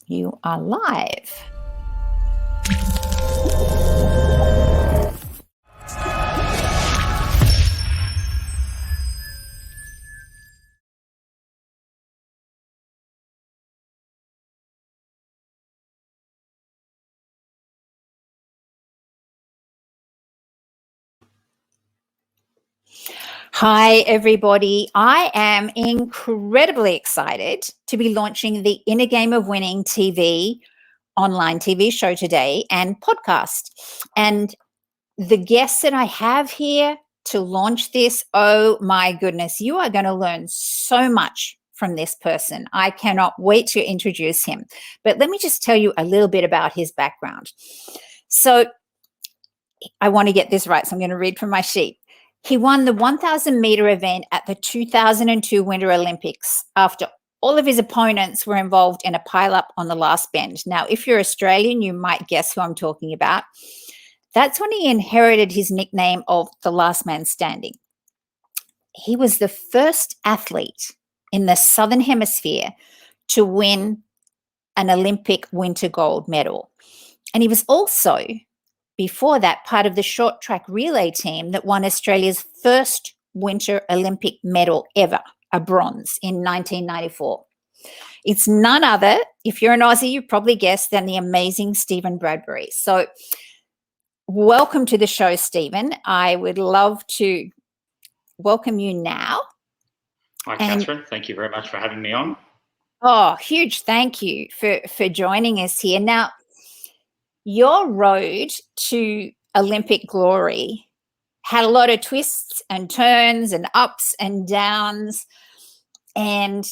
You are live. Hi, everybody. I am incredibly excited to be launching the Inner Game of Winning TV online TV show today and podcast. And the guests that I have here to launch this, oh my goodness, you are going to learn so much from this person. I cannot wait to introduce him. But let me just tell you a little bit about his background. So I want to get this right, so I'm going to read from my sheet. He won the 1,000 metre event at the 2002 Winter Olympics after all of his opponents were involved in a pile-up on the last bend. Now, if you're Australian, you might guess who I'm talking about. That's when he inherited his nickname of the last man standing. He was the first athlete in the Southern Hemisphere to win an Olympic winter gold medal. And he was also, before that, part of the short track relay team that won Australia's first Winter Olympic medal ever, a bronze, in 1994. It's none other, if you're an Aussie, you probably guessed, than the amazing Stephen Bradbury. So welcome to the show, Stephen. I would love to welcome you now. Hi, Catherine. Thank you very much for having me on. Oh, huge thank you for joining us here. Now, your road to Olympic glory had a lot of twists and turns and ups and downs, and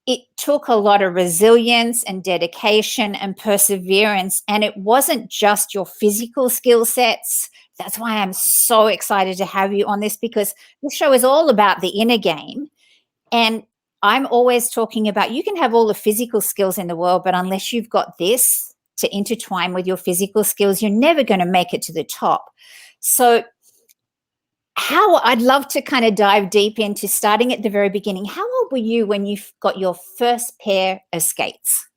it took a lot of resilience and dedication and perseverance, and it wasn't just your physical skill sets. That's why I'm so excited to have you on this, because this show is all about the inner game, and I'm always talking about you can have all the physical skills in the world, but unless you've got this to intertwine with your physical skills, you're never going to make it to the top. So I'd love to kind of dive deep into starting at the very beginning. How old were you when you got your first pair of skates?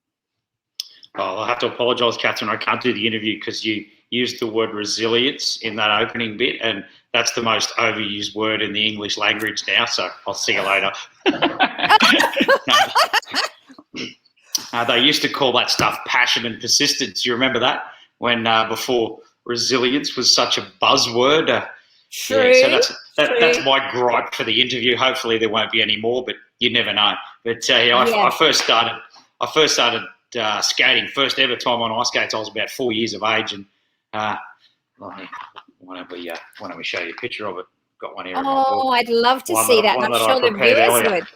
Well, I'll have to apologise, Catherine. I can't do the interview because you used the word resilience in that opening bit, and that's the most overused word in the English language now, so I'll see you later. They used to call that stuff passion and persistence. You remember that? When before resilience was such a buzzword. True. Yeah, so that's my gripe for the interview. Hopefully there won't be any more, but you never know. But I first started skating. First ever time on ice skates, I was about 4 years of age, and why don't we show you a picture of it? Got one here. Oh, I'd love to see that. I'm sure the viewers would.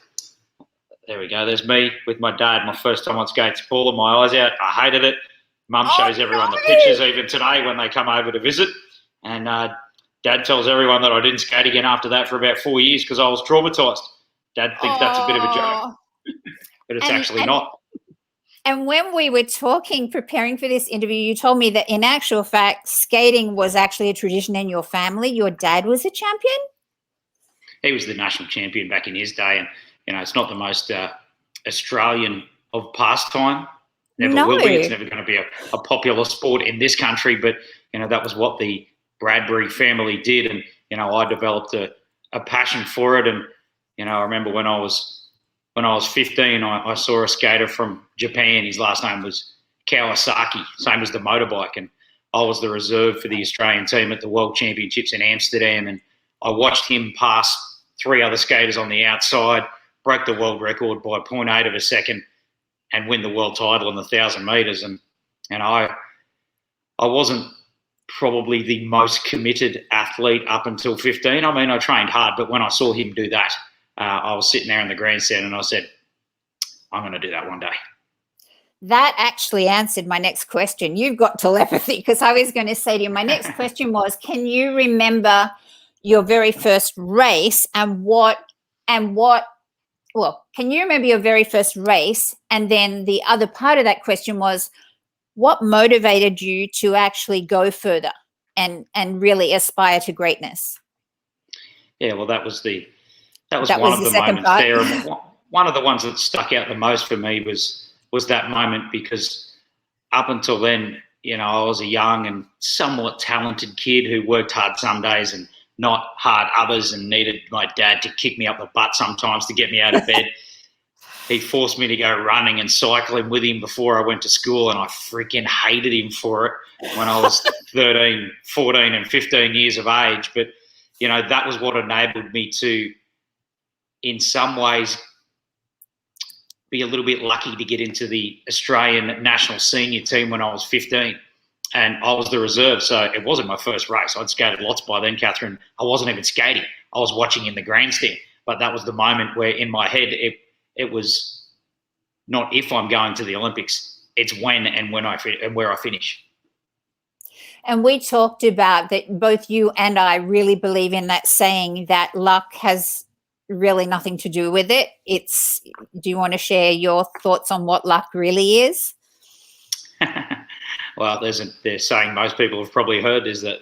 There we go. There's me with my dad. My first time on skates, bawling my eyes out. I hated it. Mum shows everyone the pictures even today when they come over to visit. And Dad tells everyone that I didn't skate again after that for about 4 years because I was traumatised. Dad thinks that's a bit of a joke, but it's actually not. And when we were preparing for this interview, you told me that in actual fact, skating was actually a tradition in your family. Your dad was a champion? He was the national champion back in his day, and it's not the most Australian of pastime. Never will be. It's never going to be a popular sport in this country, but that was what the Bradbury family did, and I developed a passion for it. And I remember when I was 15, I saw a skater from Japan. His last name was Kawasaki, same as the motorbike, and I was the reserve for the Australian team at the World Championships in Amsterdam, and I watched him pass 3 other skaters on the outside, broke the world record by 0.8 of a second, and win the world title in the 1,000 metres. And I wasn't probably the most committed athlete up until 15. I mean, I trained hard, but when I saw him do that, I was sitting there in the grandstand and I said, I'm going to do that one day. That actually answered my next question. You've got telepathy, because I was going to say to you, my next question was, can you remember your very first race can you remember your very first race? And then the other part of that question was, what motivated you to actually go further and really aspire to greatness? Yeah, well, that was one of the moments there. One of the ones that stuck out the most for me was was that moment, because up until then, I was a young and somewhat talented kid who worked hard some days and not hard others, and needed my dad to kick me up the butt sometimes to get me out of bed. He forced me to go running and cycling with him before I went to school, and I freaking hated him for it when I was 13, 14 and 15 years of age. But, that was what enabled me to, in some ways, be a little bit lucky to get into the Australian national senior team when I was 15. And I was the reserve, so it wasn't my first race. I'd skated lots by then, Catherine. I wasn't even skating. I was watching in the grandstand. But that was the moment where in my head it was not if I'm going to the Olympics, it's when and where I finish. And we talked about that, both you and I really believe in that saying that luck has really nothing to do with it. Do you want to share your thoughts on what luck really is? Well, there's saying most people have probably heard is that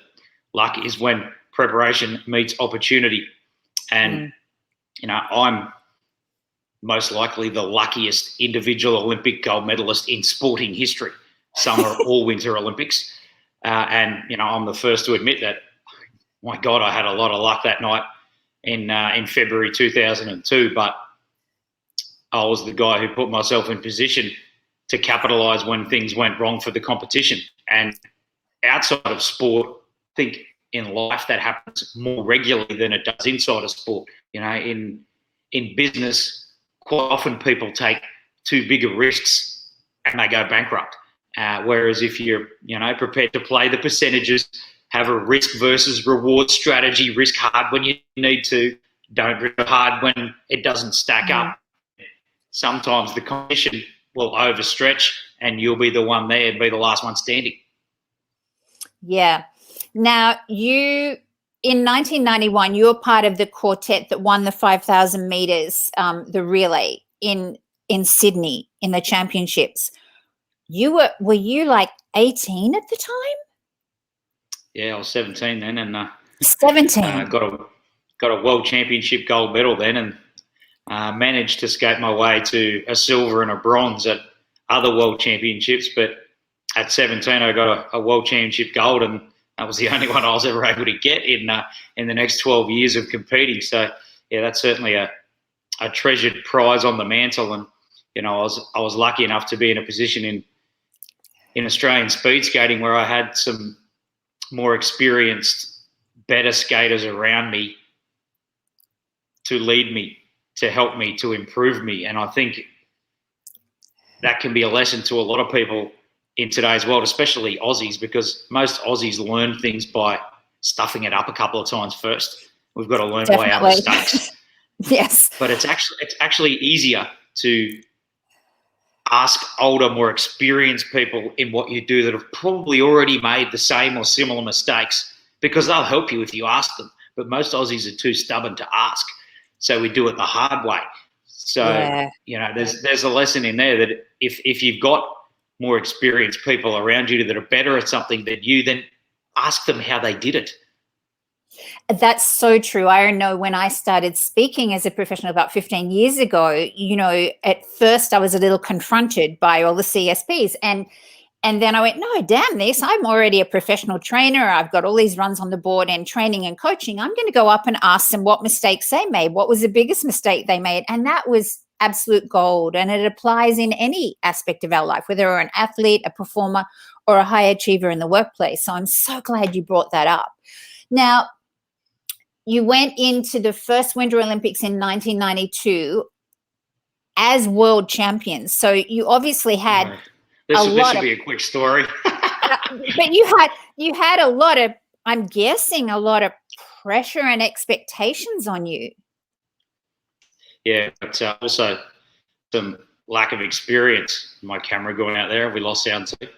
luck is when preparation meets opportunity. And, I'm most likely the luckiest individual Olympic gold medalist in sporting history. Summer or Winter Olympics. And, I'm the first to admit that, my God, I had a lot of luck that night in February 2002, but I was the guy who put myself in position to capitalise when things went wrong for the competition. And outside of sport, I think in life that happens more regularly than it does inside of sport. In business, quite often people take too big of risks and they go bankrupt. Whereas if you're, prepared to play the percentages, have a risk versus reward strategy, risk hard when you need to, don't risk hard when it doesn't stack up. Sometimes the competition will overstretch and you'll be the one there and be the last one standing. Yeah. Now, in 1991, you were part of the quartet that won the 5,000 metres, the relay in Sydney in the championships. Were you like 18 at the time? Yeah, I was 17 then, and 17. Got a world championship gold medal then, and managed to skate my way to a silver and a bronze at other world championships. But at 17, I got a world championship gold, and that was the only one I was ever able to get in the next 12 years of competing. So yeah, that's certainly a treasured prize on the mantle. And I was lucky enough to be in a position in Australian speed skating where I had some more experienced, better skaters around me to lead me, to help me, to improve me. And I think that can be a lesson to a lot of people in today's world, especially Aussies, because most Aussies learn things by stuffing it up a couple of times first. We've got to learn by our mistakes. Yes. But it's actually easier to ask older, more experienced people in what you do that have probably already made the same or similar mistakes, because they'll help you if you ask them. But most Aussies are too stubborn to ask, so we do it the hard way. So there's a lesson in there that if you've got more experienced people around you that are better at something than you, then ask them how they did it. That's so true. I know when I started speaking as a professional about 15 years ago, at first I was a little confronted by all the CSPs, and then I went, no, damn this. I'm already a professional trainer. I've got all these runs on the board and training and coaching. I'm going to go up and ask them what mistakes they made. What was the biggest mistake they made? And that was absolute gold. And it applies in any aspect of our life, whether we're an athlete, a performer, or a high achiever in the workplace. So I'm so glad you brought that up. Now, you went into the first Winter Olympics in 1992 as world champions. So you obviously had this should be a quick story. But you had a lot of, I'm guessing, a lot of pressure and expectations on you. Yeah, but also some lack of experience. My camera going out there. Have we lost sound too?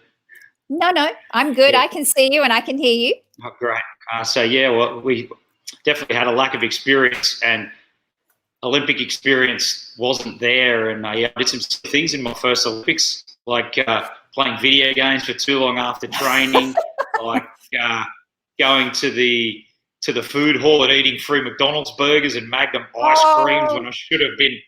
No, I'm good. Yeah. I can see you and I can hear you. Oh, great. We definitely had a lack of experience, and Olympic experience wasn't there. And I did some things in my first Olympics, like playing video games for too long after training, like going to the food hall and eating free McDonald's burgers and Magnum ice creams when I should have been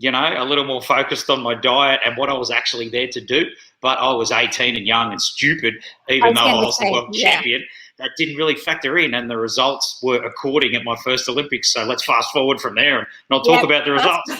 a little more focused on my diet and what I was actually there to do. But I was 18 and young and stupid, even though I was the world champion. That didn't really factor in, and the results were according at my first Olympics. So let's fast forward from there and not talk about the results.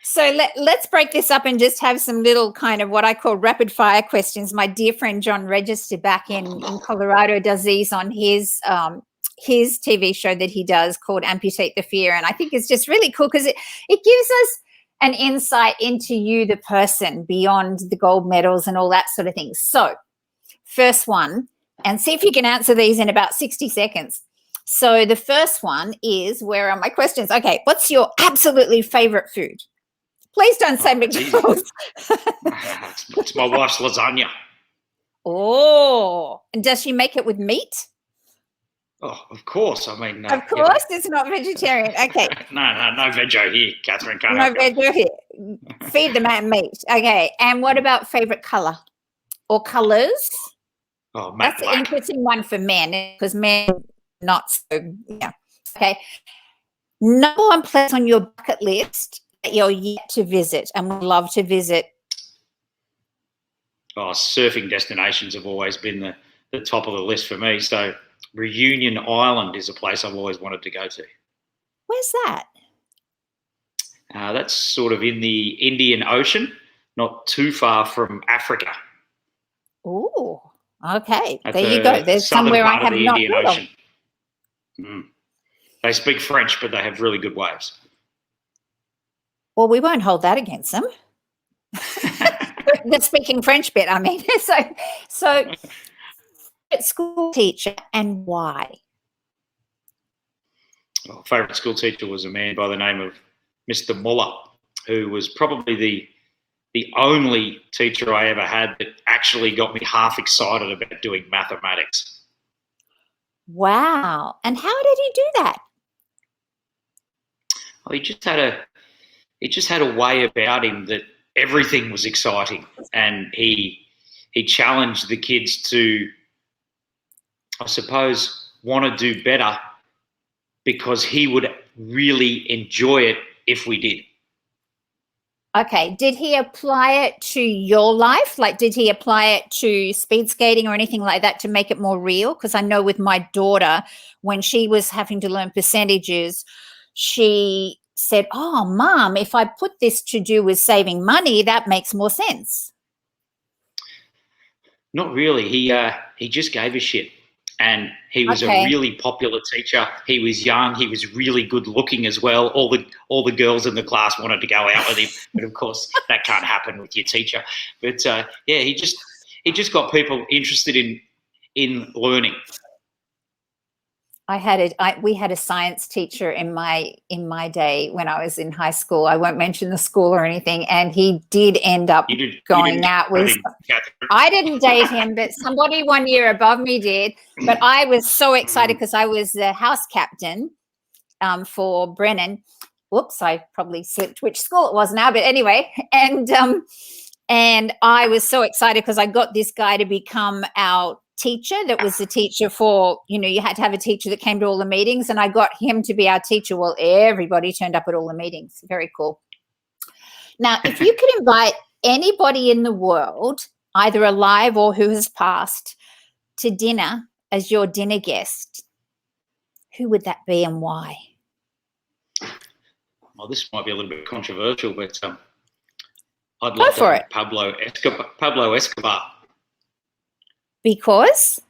So let's break this up and just have some little kind of what I call rapid fire questions. My dear friend John Register back in Colorado does these on his TV show that he does called Amputate the Fear. And I think it's just really cool because it gives us an insight into you, the person, beyond the gold medals and all that sort of thing. So first one, and see if you can answer these in about 60 seconds. So the first one is, where are my questions? Okay, what's your absolutely favorite food? Please don't say McDonald's. It's my wife's lasagna. Oh, and does she make it with meat? Oh, of course. I mean, of course, it's not vegetarian. Okay. no veggie here, Catherine. No veggie here. Feed the man meat. Okay. And what about favorite color or colors? Oh, that's black. An interesting one for men because men not so. Yeah. Okay. Number one place on your bucket list that you're yet to visit and would love to visit. Oh, surfing destinations have always been the top of the list for me. So Reunion Island is a place I've always wanted to go to. Where's that? That's sort of in the Indian Ocean, not too far from Africa. Oh, okay. There you go. There's somewhere I have not heard of. They speak French, but they have really good waves. Well, we won't hold that against them. The speaking French bit, I mean. So school teacher and why? Well, favourite school teacher was a man by the name of Mr. Muller, who was probably the only teacher I ever had that actually got me half excited about doing mathematics. Wow. And how did he do that? Well, he just had a way about him that everything was exciting, and he challenged the kids to, I suppose, want to do better because he would really enjoy it if we did. Okay. Did he apply it to your life? Like, did he apply it to speed skating or anything like that to make it more real? Because I know with my daughter, when she was having to learn percentages, she said, oh, Mom, if I put this to do with saving money, that makes more sense. Not really. He just gave a shit. And he was a really popular teacher. He was young. He was really good looking as well. All the girls in the class wanted to go out with him, but of course that can't happen with your teacher. But he just got people interested in learning. We had a science teacher in my day when I was in high school. I won't mention the school or anything, and he did end up going out with. I didn't date him, but somebody 1 year above me did. But I was so excited because I was the house captain for Brennan. Whoops, I probably slipped which school it was now, but anyway, and I was so excited because I got this guy to become our teacher that was the teacher for, you had to have a teacher that came to all the meetings, and I got him to be our teacher. Well, everybody turned up at all the meetings. Very cool. Now, if you could invite anybody in the world, either alive or who has passed, to dinner as your dinner guest, who would that be and why? Well, this might be a little bit controversial, but I'd like to have Pablo Escobar. Because?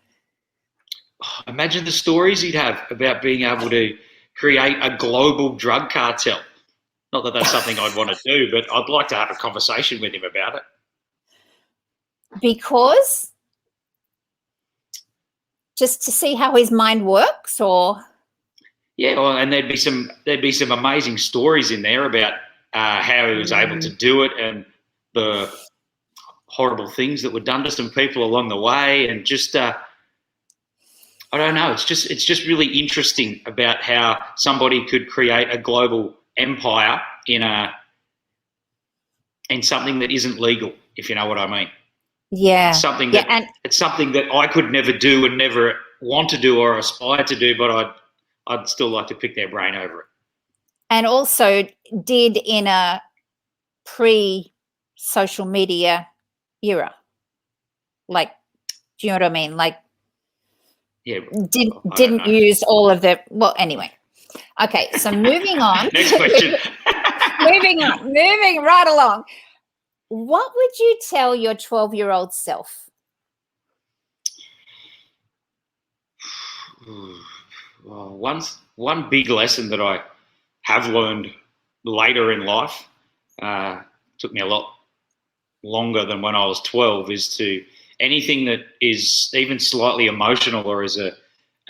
Imagine the stories he'd have about being able to create a global drug cartel. Not that that's something I'd want to do, but I'd like to have a conversation with him about it. Because? Just to see how his mind works, or? Yeah, well, and there'd be some amazing stories in there about how he was able to do it and the horrible things that were done to some people along the way, and just I don't know. It's just really interesting about how somebody could create a global empire in something that isn't legal, if you know what I mean. Yeah. It's something that I could never do and never want to do or aspire to do, but I'd still like to pick their brain over it. and also did in a pre-social media era. Like, do you know what I mean? Like, Yeah. Didn't use all of the, well, anyway. Okay, so moving on. Next question. moving right along. What would you tell your 12-year-old self? Well, one big lesson that I have learned later in life, took me a lot longer than when I was 12, is to anything that is even slightly emotional or is a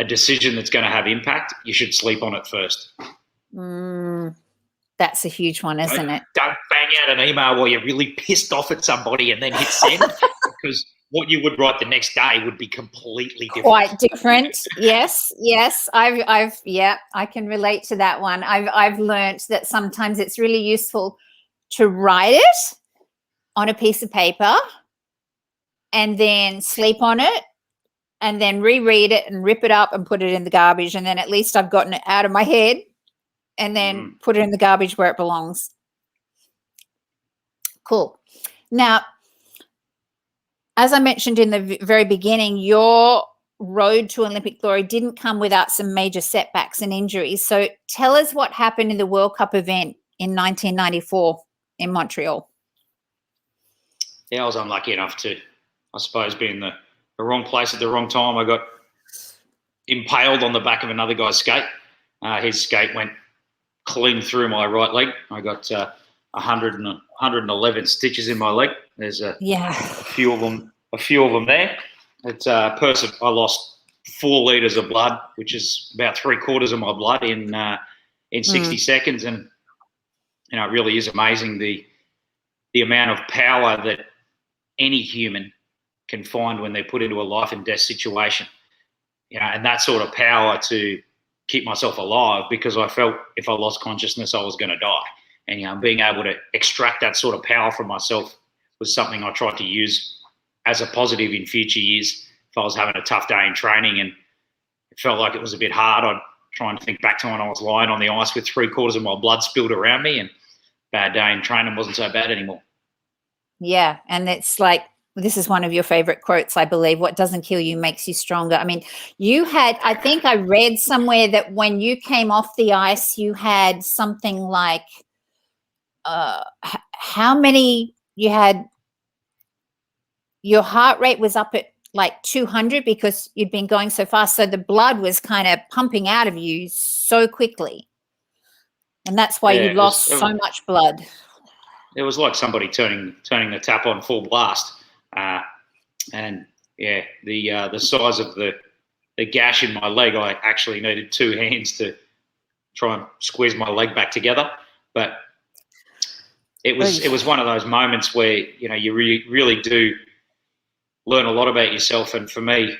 decision that's going to have impact, you should sleep on it first. That's a huge one, isn't it? Don't bang out an email while you're really pissed off at somebody and then hit send, because what you would write the next day would be completely different. Quite different. Yes. I can relate to that one. I've learned that sometimes it's really useful to write it on a piece of paper and then sleep on it and then reread it and rip it up and put it in the garbage, and then at least I've gotten it out of my head and then put it in the garbage where it belongs. Cool. Now, as I mentioned in the very beginning, your road to Olympic glory didn't come without some major setbacks and injuries. So tell us what happened in the World Cup event in 1994 in Montreal. Yeah, I was unlucky enough to, I suppose, be in the wrong place at the wrong time. I got impaled on the back of another guy's skate. His skate went clean through my right leg. I got 111 stitches in my leg. There's a few of them there. It's a person. I lost 4 liters of blood, which is about 3/4 of my blood in 60 seconds, and it really is amazing the amount of power that any human can find when they're put into a life and death situation. And that sort of power to keep myself alive, because I felt if I lost consciousness, I was going to die. And being able to extract that sort of power from myself was something I tried to use as a positive in future years. If I was having a tough day in training and it felt like it was a bit hard, I'd try and think back to when I was lying on the ice with 3/4 of my blood spilled around me, and bad day in training wasn't so bad anymore. Yeah, and it's like, this is one of your favorite quotes, I believe. What doesn't kill you makes you stronger. I mean, I think I read somewhere that when you came off the ice, you had something like, how many you had, your heart rate was up at like 200 because you'd been going so fast. So the blood was kind of pumping out of you so quickly. And that's why you lost so much blood. It was like somebody turning the tap on full blast. The size of the gash in my leg, I actually needed 2 hands to try and squeeze my leg back together. But it was one of those moments where you really do learn a lot about yourself. And for me,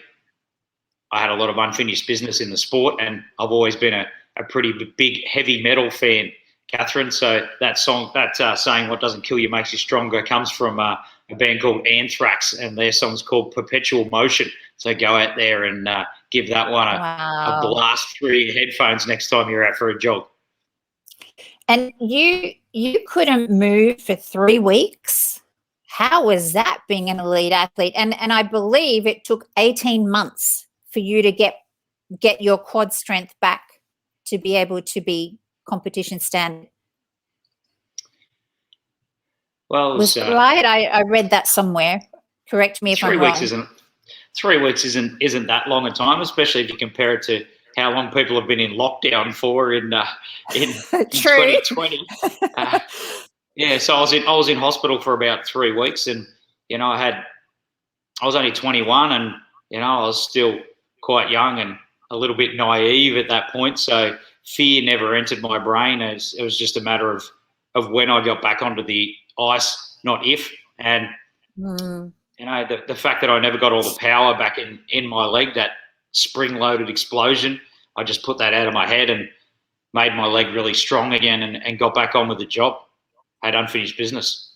I had a lot of unfinished business in the sport, and I've always been a pretty big heavy metal fan, Catherine. So that song, saying "What doesn't kill you makes you stronger" comes from a band called Anthrax, and their song's called Perpetual Motion. So go out there and give that one a blast through your headphones next time you're out for a jog. And you couldn't move for 3 weeks. How was that, being an elite athlete? And I believe it took 18 months for you to get your quad strength back to be able to be competition standard. Well, was it right? I read that somewhere. Correct me if I'm wrong. 3 weeks isn't that long a time, especially if you compare it to how long people have been in lockdown for in 2020. So I was in hospital for about 3 weeks, and I was only 21, and I was still quite young and a little bit naive at that point. So fear never entered my brain. It was just a matter of when I got back onto the ice, not if. And the fact that I never got all the power back in my leg, that spring-loaded explosion, I just put that out of my head and made my leg really strong again, and got back on with the job. Had unfinished business.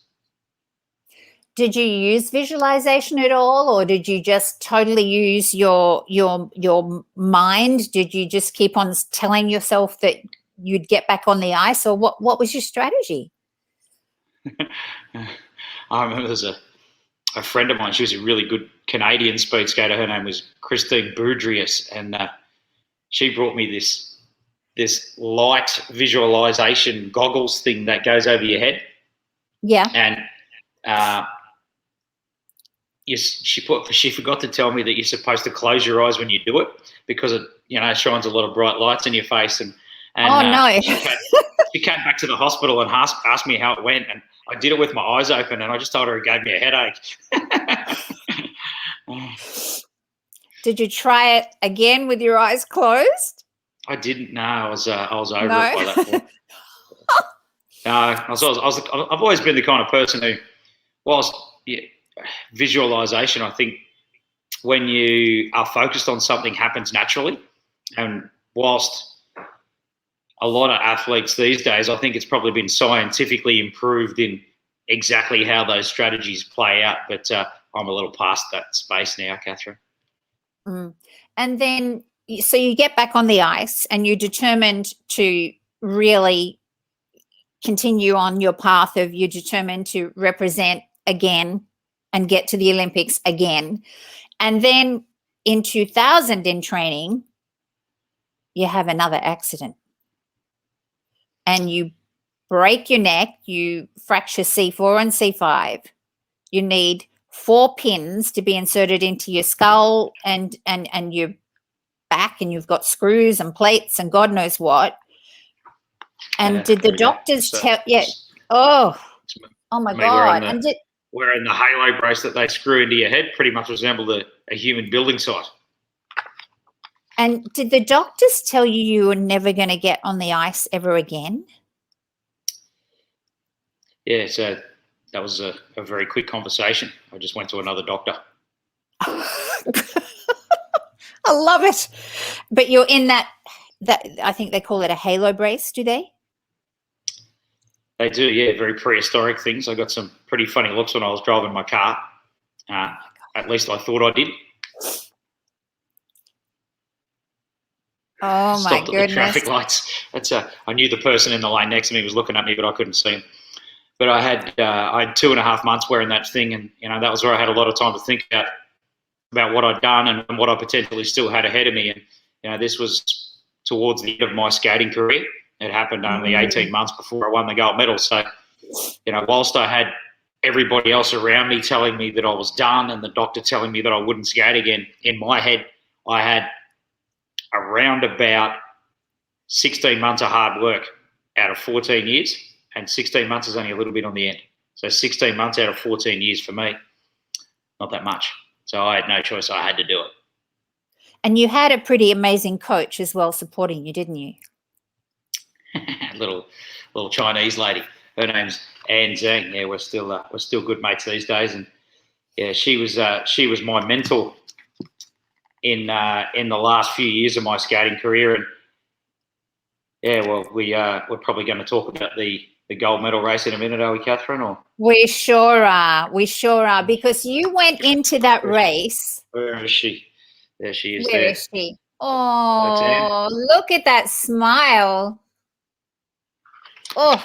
Did you use visualization at all, or did you just totally use your mind? Did you just keep on telling yourself that you'd get back on the ice, or what was your strategy? I remember there's a friend of mine. She was a really good Canadian speed skater. Her name was Christine Boudrias, and she brought me this light visualization goggles thing that goes over your head. Yeah. And she forgot to tell me that you're supposed to close your eyes when you do it, because it shines a lot of bright lights in your face. And oh no. She came back to the hospital and asked me how it went, and I did it with my eyes open, and I just told her it gave me a headache. Did you try it again with your eyes closed? I didn't. No, I was over No. it by that point. I've always been the kind of person who, whilst visualization, I think when you are focused on something, happens naturally, and whilst a lot of athletes these days, I think it's probably been scientifically improved in exactly how those strategies play out. But I'm a little past that space now, Catherine. And then, so you get back on the ice and you're determined to really continue on your path of you're determined to represent again and get to the Olympics again. And then in 2000 in training, you have another accident. And you break your neck, you fracture C4 and C5. You need 4 pins to be inserted into your skull and your back, and you've got screws and plates and God knows what. And did the doctors tell? Yeah. Oh my God! Wearing the halo brace that they screw into your head pretty much resembled a human building site. And did the doctors tell you were never going to get on the ice ever again? Yeah, so that was a very quick conversation. I just went to another doctor. I love it. But you're in that I think they call it a halo brace, do they? They do, yeah, very prehistoric things. I got some pretty funny looks when I was driving my car. At least I thought I did. Oh, my goodness. Stopped at the traffic lights. I knew the person in the lane next to me was looking at me, but I couldn't see him. But I had 2.5 months wearing that thing, and that was where I had a lot of time to think about what I'd done and what I potentially still had ahead of me. And this was towards the end of my skating career. It happened only 18 months before I won the gold medal. So, whilst I had everybody else around me telling me that I was done and the doctor telling me that I wouldn't skate again, in my head I had around about 16 months of hard work out of 14 years, and 16 months is only a little bit on the end. So 16 months out of 14 years for me, not that much. So I had no choice. I had to do it. And you had a pretty amazing coach as well supporting you, didn't you? little Chinese lady. Her name's Anne Zhang. Yeah, we're still good mates these days. And yeah, she was my mentor in the last few years of my skating career. And yeah, well, we're probably going to talk about the gold medal race in a minute, are we, Catherine? Or we sure are. We sure are, because you went into that race. Where is she? There she is. Where is she? Oh, look at that smile. Oh,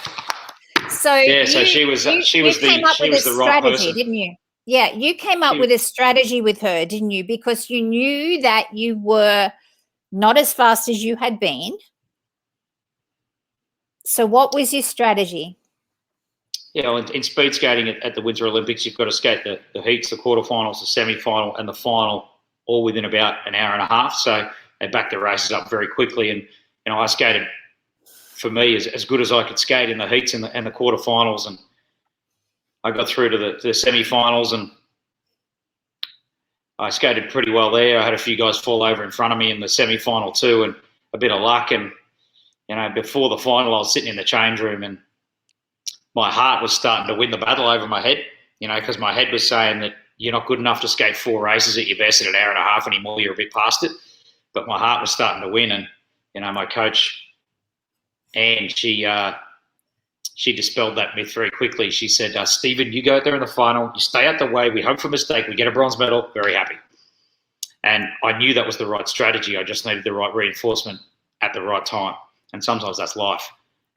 so yeah. So she was the right person, didn't you? Yeah, you came up with a strategy with her, didn't you? Because you knew that you were not as fast as you had been. So what was your strategy? Yeah, in speed skating at the Winter Olympics, you've got to skate the heats, the quarterfinals, the semi-final, and the final all within about an hour and a half. So they backed the races up very quickly, and I skated, for me, as good as I could skate in the heats and the quarterfinals, and I got through to the semi-finals, and I skated pretty well there. I had a few guys fall over in front of me in the semi-final too, and a bit of luck. And before the final, I was sitting in the change room, and my heart was starting to win the battle over my head, because my head was saying that you're not good enough to skate 4 races at your best in an hour and a half anymore. You're a bit past it. But my heart was starting to win, and my coach, Anne, she dispelled that myth very quickly. She said, Stephen, you go out there in the final, you stay out the way, we hope for a mistake, we get a bronze medal, very happy. And I knew that was the right strategy. I just needed the right reinforcement at the right time. and sometimes that's life.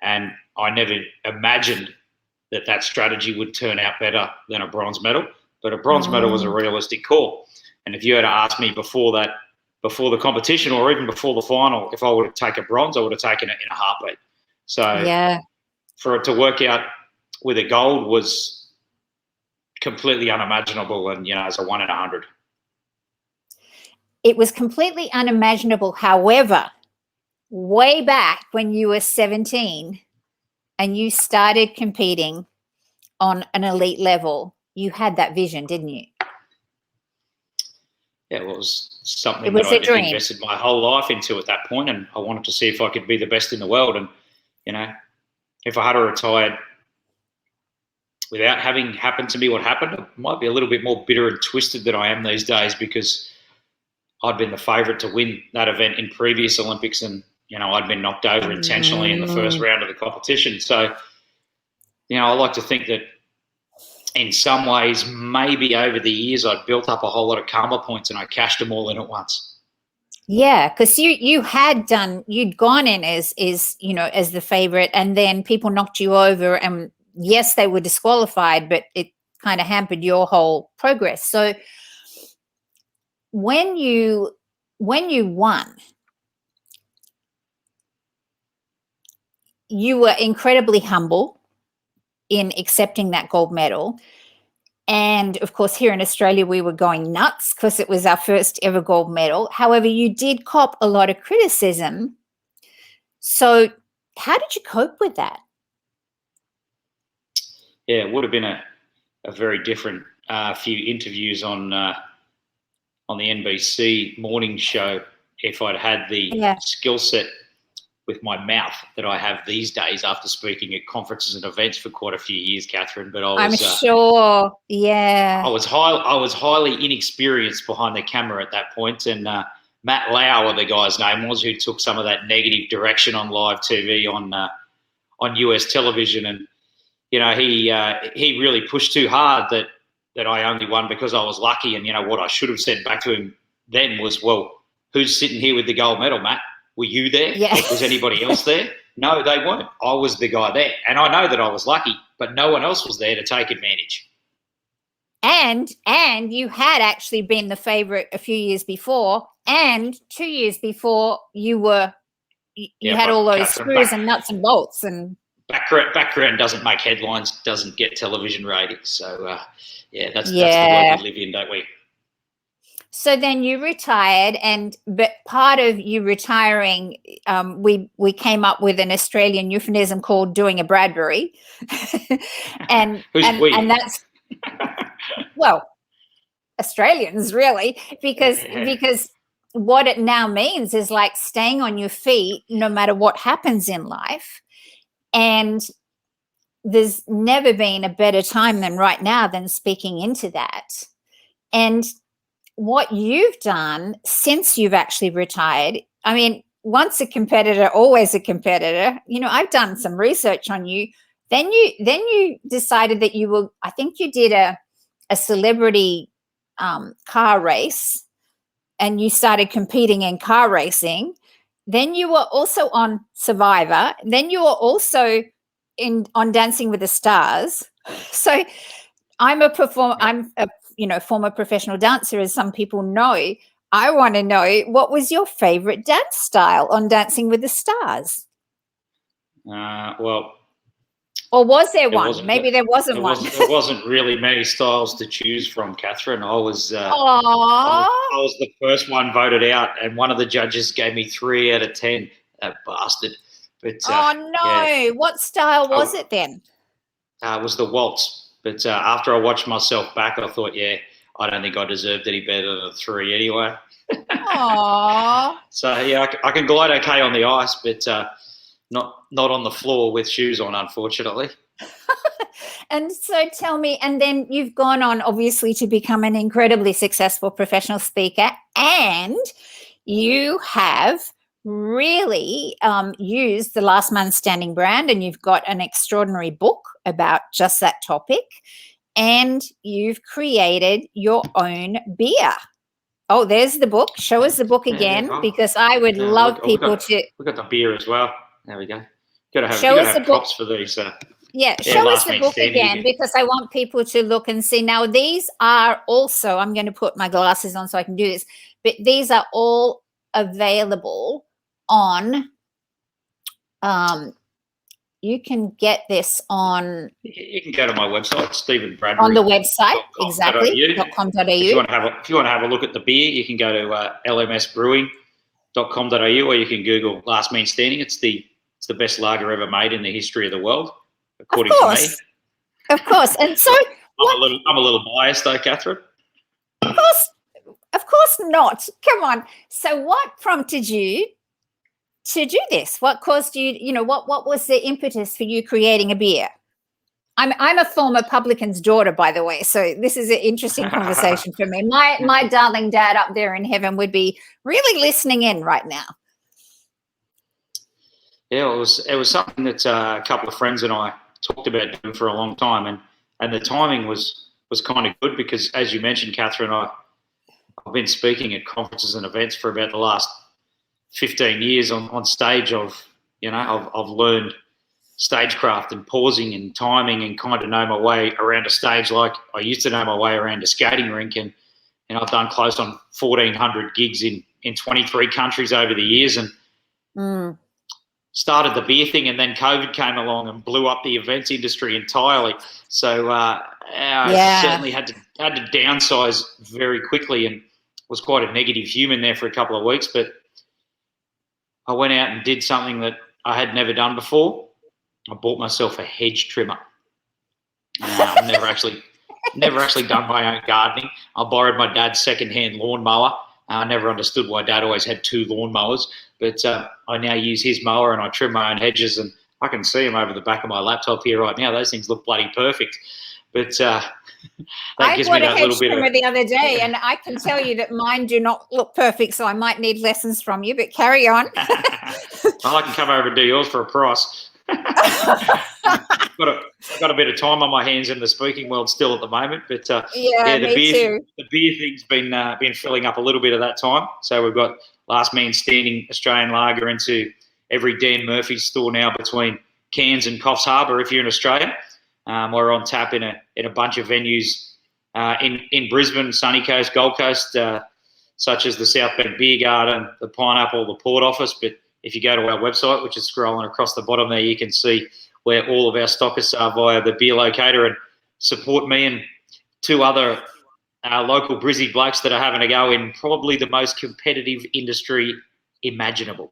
And I never imagined that strategy would turn out better than a bronze medal. But a bronze medal was a realistic call. And if you had asked me before the competition or even before the final, if I would have taken bronze, I would have taken it in a heartbeat. So for it to work out with a gold was completely unimaginable, and as a 1 in 100. It was completely unimaginable. However, way back when you were 17 and you started competing on an elite level, you had that vision, didn't you? Yeah, it was something that I invested my whole life into at that point, and I wanted to see if I could be the best in the world. And, if I had retired without having happened to me what happened, I might be a little bit more bitter and twisted than I am these days, because I'd been the favourite to win that event in previous Olympics, and, I'd been knocked over intentionally in the first round of the competition. So, I like to think that in some ways, maybe over the years, I'd built up a whole lot of karma points and I cashed them all in at once. Yeah, because you'd gone in as the favourite, and then people knocked you over, and yes, they were disqualified, but it kind of hampered your whole progress. So when you won, you were incredibly humble in accepting that gold medal. And of course, here in Australia, we were going nuts because it was our first ever gold medal. However, you did cop a lot of criticism. So how did you cope with that? Yeah, it would have been a very different few interviews on the NBC morning show if I'd had the skill set with my mouth that I have these days after speaking at conferences and events for quite a few years, Catherine. But I'm sure, I was highly inexperienced behind the camera at that point, and Matt Lauer, the guy's name was, who took some of that negative direction on live TV on US television, and he really pushed too hard that I only won because I was lucky. And what I should have said back to him then was, well, who's sitting here with the gold medal, Matt? Were you there? Yeah. Was anybody else there? No, they weren't. I was the guy there. And I know that I was lucky, but no one else was there to take advantage. And you had actually been the favourite a few years before, and 2 years before you had all those screws and nuts and bolts. And background doesn't make headlines, doesn't get television ratings. So, that's the world we live in, don't we? So then you retired, but part of you retiring, we came up with an Australian euphemism called doing a Bradbury, and that's well, Australians really, because what it now means is like staying on your feet no matter what happens in life, and there's never been a better time than right now than speaking into that. And what you've done since you've actually retired, I mean, once a competitor, always a competitor. I've done some research on you. Then you decided that I think you did a celebrity car race, and you started competing in car racing. Then you were also on Survivor. Then you were also on Dancing with the Stars. So I'm a performer. I'm a former professional dancer, as some people know. I want to know, what was your favorite dance style on Dancing with the Stars? Well, or was there one? Maybe there wasn't one. There wasn't really many styles to choose from, Catherine. I was the first one voted out, and one of the judges gave me 3 out of 10. That bastard. But what style was it then? It was the waltz. But after I watched myself back, I thought, I don't think I deserved any better than a 3 anyway. Aww. So, I can glide okay on the ice, but not on the floor with shoes on, unfortunately. And so tell me, and then you've gone on, obviously, to become an incredibly successful professional speaker, and you have really used the Last Man Standing brand, and you've got an extraordinary book about just that topic, and you've created your own beer. Oh, there's the book. Show us the book again, because I would love people to. We've got the beer as well. There we go. You got Show to us the have book. props for these. Show us last the man book standing again, because I want people to look and see. Now, these are also, I'm going to put my glasses on so I can do this, but these are all available on, you can get this on. You can go to my website, Stephen Bradbury. On the website, exactly, .com.au. If you want to have a look at the beer, you can go to lmsbrewing.com.au, or you can Google Last Man Standing. It's the best lager ever made in the history of the world, according to me. Of course. And so I'm a little biased though, Catherine. Of course not. Come on. So what prompted you to do this? What caused you, what was the impetus for you creating a beer? I'm a former publican's daughter, by the way, so this is an interesting conversation for me. My darling dad up there in heaven would be really listening in right now. Yeah, it was something that a couple of friends and I talked about doing for a long time, and the timing was kind of good because, as you mentioned, Catherine, I've been speaking at conferences and events for about the last 15 years on stage. I've learned stagecraft and pausing and timing and kind of know my way around a stage like I used to know my way around a skating rink, and I've done close on 1,400 gigs in 23 countries over the years, and started the beer thing, and then COVID came along and blew up the events industry entirely. So I certainly had to downsize very quickly, and was quite a negative human there for a couple of weeks. But I went out and did something that I had never done before. I bought myself a hedge trimmer. I've never actually done my own gardening. I borrowed my dad's second-hand lawnmower. I never understood why Dad always had two lawnmowers, but I now use his mower and I trim my own hedges, and I can see them over the back of my laptop here right now. Those things look bloody perfect. But I bought a hedge trimmer the other day, and I can tell you that mine do not look perfect, so I might need lessons from you, but carry on. Well, I can come over and do yours for a price. I've got a bit of time on my hands in the speaking world still at the moment, but the beer thing's been filling up a little bit of that time. So we've got Last Man Standing Australian Lager into every Dan Murphy's store now between Cairns and Coffs Harbour if you're in Australia. We're on tap in a bunch of venues in Brisbane, Sunny Coast, Gold Coast, such as the South Bank Beer Garden, the Pineapple, the Port Office. But if you go to our website, which is scrolling across the bottom there, you can see where all of our stockists are via the beer locator, and support me and two other local Brizzy blokes that are having a go in probably the most competitive industry imaginable.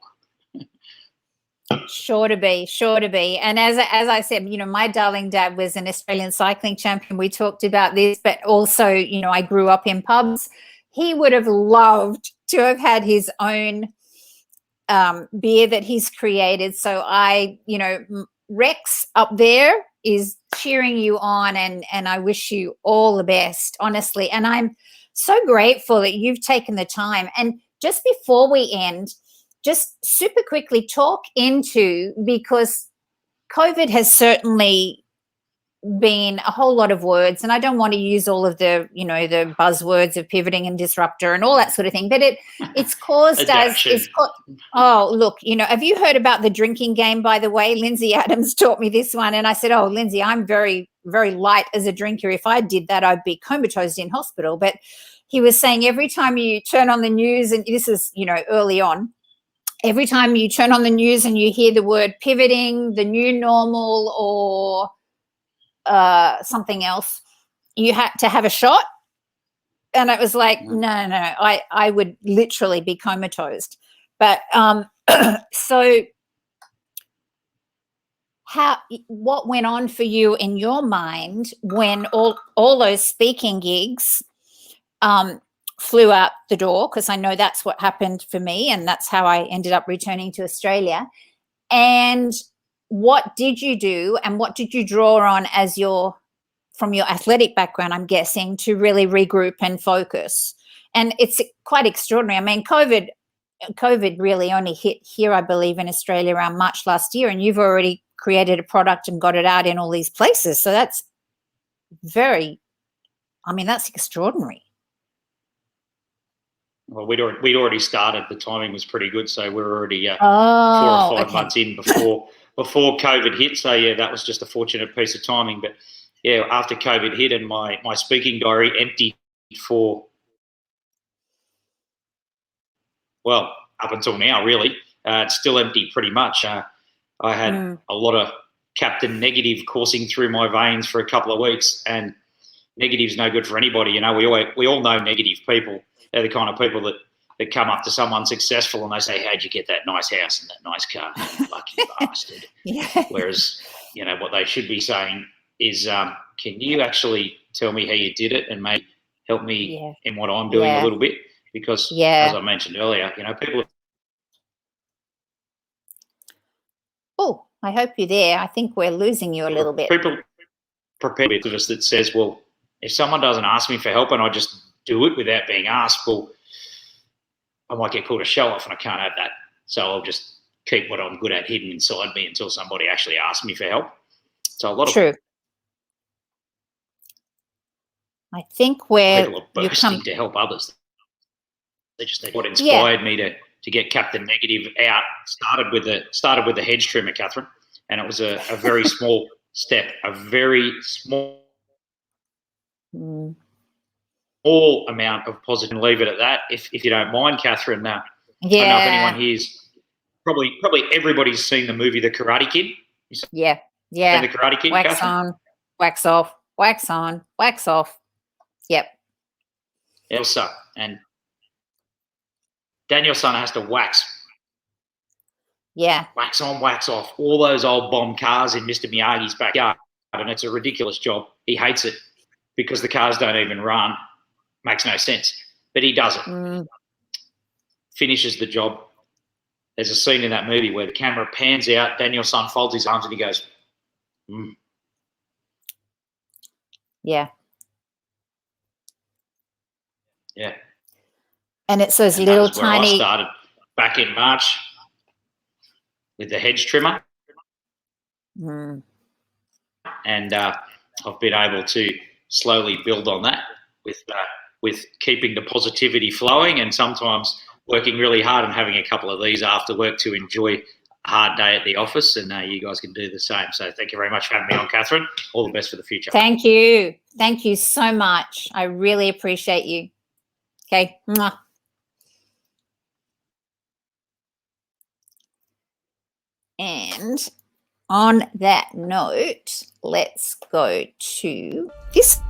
Sure to be. And as I said, my darling dad was an Australian cycling champion. We talked about this, but also, I grew up in pubs. He would have loved to have had his own beer that he's created. So Rex up there is cheering you on, and I wish you all the best, honestly. And I'm so grateful that you've taken the time. And just before we end, just super quickly talk into, because COVID has certainly been a whole lot of words, and I don't want to use all of the, the buzzwords of pivoting and disruptor and all that sort of thing, but it's caused us. Oh, look, have you heard about the drinking game, by the way? Lindsay Adams taught me this one, and I said, oh, Lindsay, I'm very, very light as a drinker. If I did that, I'd be comatose in hospital. But he was saying every time you turn on the news, and this is, early on, every time you turn on the news and you hear the word pivoting, the new normal, or something else, you had to have a shot. And it was like, no, I would literally be comatose. But so what went on for you in your mind when all those speaking gigs flew out the door? Because I know that's what happened for me, and that's how I ended up returning to Australia. And what did you do, and what did you draw on from your athletic background, I'm guessing, to really regroup and focus? And it's quite extraordinary. I mean, COVID really only hit here, I believe, in Australia around March last year, and you've already created a product and got it out in all these places. So that's that's extraordinary. Well, we'd already started. The timing was pretty good, so we were already 4 or Oh, 5 okay. months in before COVID hit. So yeah, that was just a fortunate piece of timing. But yeah, after COVID hit and my speaking diary emptied for, well, up until now, really, it's still empty pretty much. I had a lot of captain negative coursing through my veins for a couple of weeks, and negative's no good for anybody. You know, we all know negative people. They're the kind of people that come up to someone successful and they say, "How'd you get that nice house and that nice car? You lucky bastard." Yeah. Whereas, you know, what they should be saying is, "Can you actually tell me how you did it and maybe help me in what I'm doing a little bit?" Because, as I mentioned earlier, you know, people. Oh, I hope you're there. I think we're losing you a little bit. People prepare to us that says, well, if someone doesn't ask me for help and I just do it without being asked, well, I might get called a show off and I can't have that. So I'll just keep what I'm good at hidden inside me until somebody actually asks me for help. So a lot of I think where people are bursting to help others. They just need what inspired me to get Captain Negative out. Started with the hedge trimmer, Catherine, and it was a very small step, a very small amount of positive. And leave it at that, if you don't mind, Catherine. I don't know if anyone here's probably everybody's seen the movie The Karate Kid. Yeah. The Karate Kid. Wax Catherine? on, wax off, wax on, wax off. Yep. Elsa and Daniel-san has to wax. Yeah. Wax on, wax off. All those old bomb cars in Mr. Miyagi's backyard, and it's a ridiculous job. He hates it because the cars don't even run. Makes no sense, but he does it. Finishes the job. There's a scene in that movie where the camera pans out. Daniel-san folds his arms and he goes, Yeah. Yeah. And it's those little that was where tiny. I started back in March with the hedge trimmer. And I've been able to slowly build on that with keeping the positivity flowing and sometimes working really hard and having a couple of these after work to enjoy a hard day at the office. And you guys can do the same. So thank you very much for having me on, Catherine. All the best for the future. Thank you. Thank you so much. I really appreciate you. Okay. Mwah. And on that note, let's go to this.